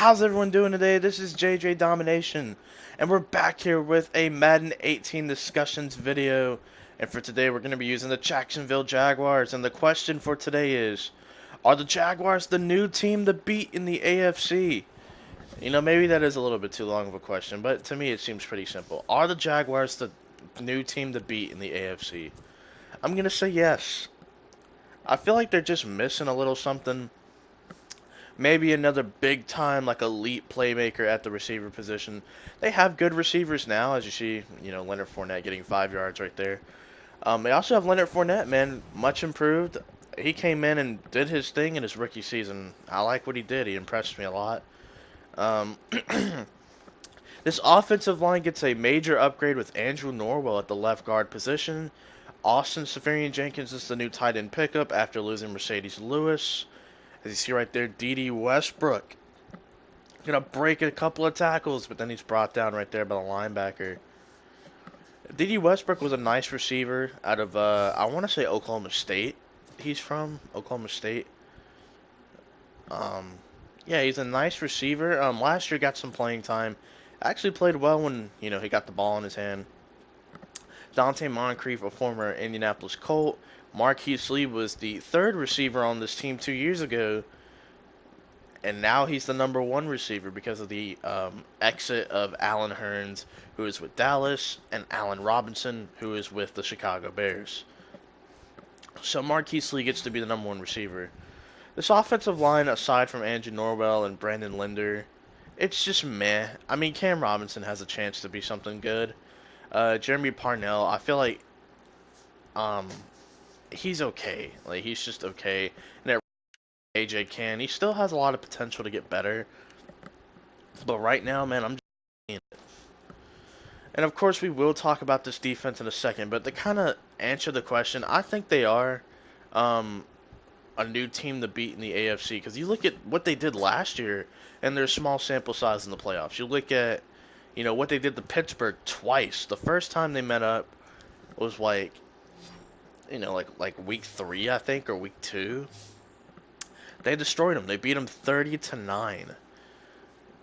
How's everyone doing today? This is JJ Domination, and we're back here with a Madden 18 discussions video. And for today, we're going to be using the Jacksonville Jaguars. And the question for today is, are the Jaguars the new team to beat in the AFC? Maybe that is a little bit too long of a question, but to me it seems pretty simple. Are the Jaguars the new team to beat in the AFC? I'm going to say yes. I feel like they're just missing a little something. Maybe another big time, like elite playmaker at the receiver position. They have good receivers now, as you see, Leonard Fournette getting 5 yards right there. They also have Leonard Fournette, man, much improved. He came in and did his thing in his rookie season. I like what he did. He impressed me a lot. Um, this offensive line gets a major upgrade with Andrew Norwell at the left guard position. Austin Seferian-Jenkins is the new tight end pickup after losing Mercedes Lewis. As you see right there, D.D. Westbrook gonna break a couple of tackles, but then he's brought down right there by the linebacker. D.D. Westbrook was a nice receiver out of, I want to say Oklahoma State. He's from Oklahoma State. Yeah, he's a nice receiver. Last year got some playing time. Actually played well when, he got the ball in his hand. Dante Moncrief, a former Indianapolis Colt. Marquise Lee was the third receiver on this team 2 years ago, and now he's the number one receiver because of the exit of Allen Hurns, who is with Dallas, and Allen Robinson, who is with the Chicago Bears. So Marquise Lee gets to be the number one receiver. This offensive line, aside from Andrew Norwell and Brandon Linder, it's just meh. I mean, Cam Robinson has a chance to be something good. Jeremy Parnell, I feel like he's okay. Like, he's just okay. And AJ can. He still has a lot of potential to get better. But right now, man, I'm just seeing it. And of course, we will talk about this defense in a second. But to kind of answer the question, I think they are a new team to beat in the AFC. Because you look at what they did last year, and their small sample size in the playoffs. You look at, what they did to Pittsburgh twice. The first time they met up was like week 3, I think, or week 2. They destroyed them. They beat them 30-9.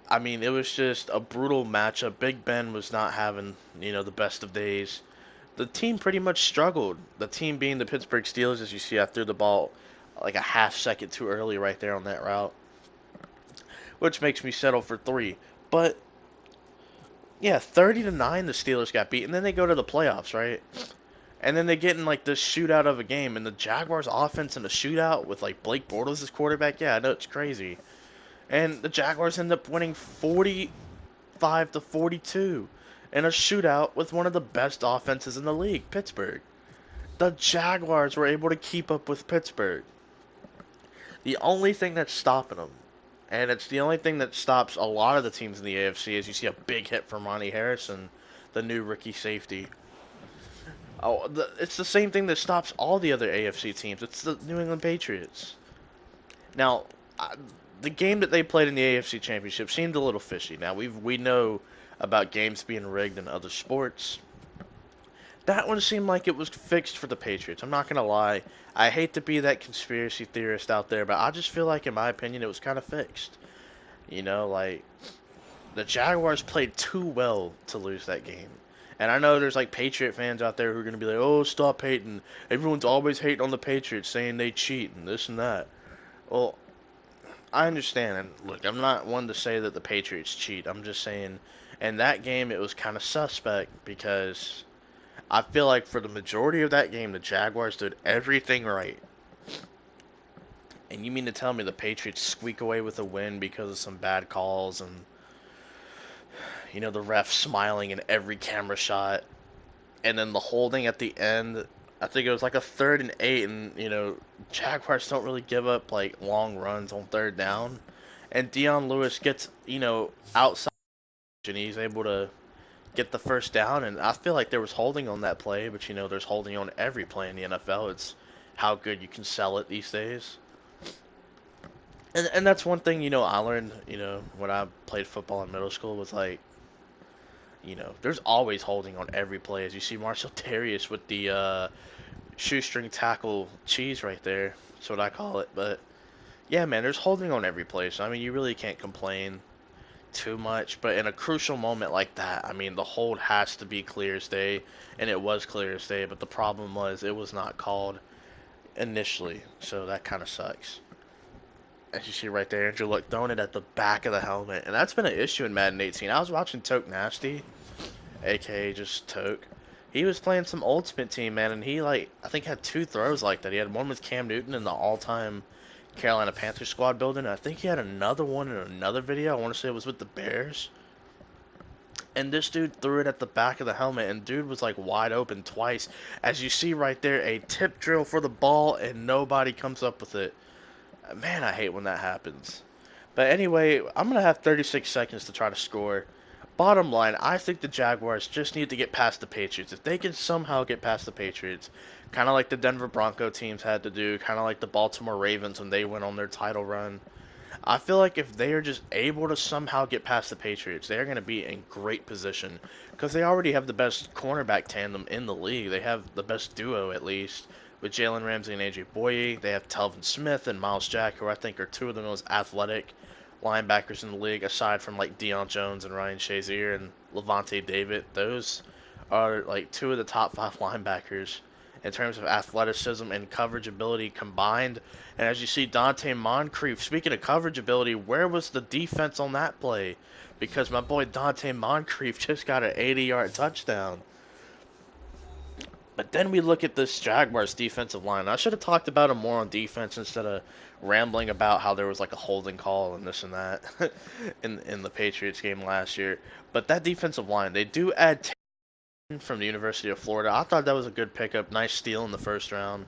I mean, it was just a brutal matchup. Big Ben was not having, the best of days. The team pretty much struggled. The team being the Pittsburgh Steelers, as you see, I threw the ball like a half second too early right there on that route, which makes me settle for 3. But yeah, 30-9, the Steelers got beat, and then they go to the playoffs, right? And then they get in like this shootout of a game, and the Jaguars' offense in a shootout with like Blake Bortles as quarterback. Yeah, I know, it's crazy. And the Jaguars end up winning 45-42 in a shootout with one of the best offenses in the league, Pittsburgh. The Jaguars were able to keep up with Pittsburgh. The only thing that's stopping them, and it's the only thing that stops a lot of the teams in the AFC, is you see a big hit from Ronnie Harrison, the new rookie safety. Oh, it's the same thing that stops all the other AFC teams. It's the New England Patriots. Now, the game that they played in the AFC Championship seemed a little fishy. Now, we know about games being rigged in other sports. That one seemed like it was fixed for the Patriots. I'm not going to lie. I hate to be that conspiracy theorist out there, but I just feel like, in my opinion, it was kind of fixed. Like, the Jaguars played too well to lose that game. And I know there's like Patriot fans out there who are going to be like, oh, stop hating. Everyone's always hating on the Patriots, saying they cheat and this and that. Well, I understand. And look, I'm not one to say that the Patriots cheat. I'm just saying, in that game, it was kind of suspect because I feel like for the majority of that game, the Jaguars did everything right. And you mean to tell me the Patriots squeak away with a win because of some bad calls and the ref smiling in every camera shot, and then the holding at the end? I think it was like a 3rd and 8, and Jaguars don't really give up like long runs on 3rd down, and Dion Lewis gets outside and he's able to get the 1st down, and I feel like there was holding on that play, but there's holding on every play in the NFL. It's how good you can sell it these days. And that's one thing I learned when I played football in middle school was like, there's always holding on every play. As you see Marcel Darius with the shoestring tackle cheese right there. That's what I call it. But, yeah, man, there's holding on every play. So, I mean, you really can't complain. too much, but in a crucial moment like that, I mean, the hold has to be clear as day, and it was clear as day, but the problem was it was not called initially, so that kind of sucks. As you see right there, Andrew Luck throwing it at the back of the helmet, and that's been an issue in Madden 18. I was watching Toke Nasty, aka just Toke. He was playing some Ultimate Team, man, and he, like, I think had 2 throws like that. He had one with Cam Newton in the all-time Carolina Panthers squad building. I think he had another one in another video. I want to say it was with the Bears. And this dude threw it at the back of the helmet, and dude was like wide open twice. As you see right there, a tip drill for the ball, and nobody comes up with it. Man, I hate when that happens. But anyway, I'm going to have 36 seconds to try to score. Bottom line, I think the Jaguars just need to get past the Patriots. If they can somehow get past the Patriots, kind of like the Denver Bronco teams had to do, kind of like the Baltimore Ravens when they went on their title run, I feel like if they are just able to somehow get past the Patriots, they are going to be in great position because they already have the best cornerback tandem in the league. They have the best duo, at least, with Jalen Ramsey and A.J. Boye. They have Telvin Smith and Miles Jack, who I think are 2 of the most athletic linebackers in the league, aside from like Deion Jones and Ryan Shazier and Levante David. Those are like 2 of the top 5 linebackers in terms of athleticism and coverage ability combined. And as you see, Dante Moncrief, speaking of coverage ability, where was the defense on that play? Because my boy Dante Moncrief just got an 80-yard touchdown. But then we look at this Jaguars defensive line. I should have talked about them more on defense instead of rambling about how there was like a holding call and this and that in the Patriots game last year. But that defensive line, they do add from the University of Florida. I thought that was a good pickup. Nice steal in the first round.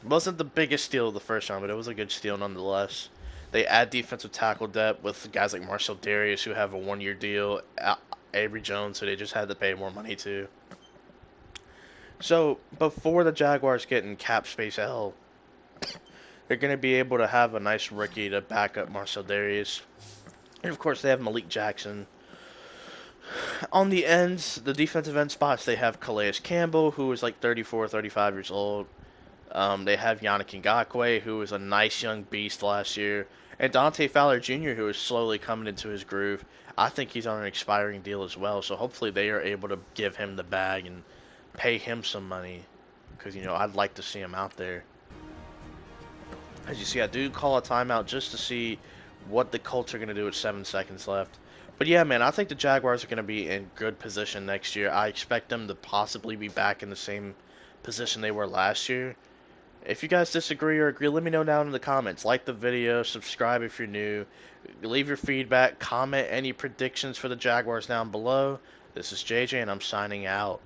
Wasn't the biggest steal of the first round, but it was a good steal nonetheless. They add defensive tackle depth with guys like Marcel Darius, who have a 1-year deal. Avery Jones, who they just had to pay more money to. So, before the Jaguars get in cap space L, they're going to be able to have a nice rookie to back up Marcel Darius. And, of course, they have Malik Jackson. On the ends, the defensive end spots, they have Calais Campbell, who is like 34, 35 years old. They have Yannick Ngakoue, who was a nice young beast last year. And Dante Fowler Jr., who is slowly coming into his groove. I think he's on an expiring deal as well, so hopefully they are able to give him the bag and pay him some money. Because, you know, I'd like to see him out there. As you see, I do call a timeout just to see what the Colts are going to do with 7 seconds left. But yeah, man, I think the Jaguars are going to be in good position next year. I expect them to possibly be back in the same position they were last year. If you guys disagree or agree, let me know down in the comments. Like the video, subscribe if you're new, leave your feedback, comment any predictions for the Jaguars down below. This is JJ, and I'm signing out.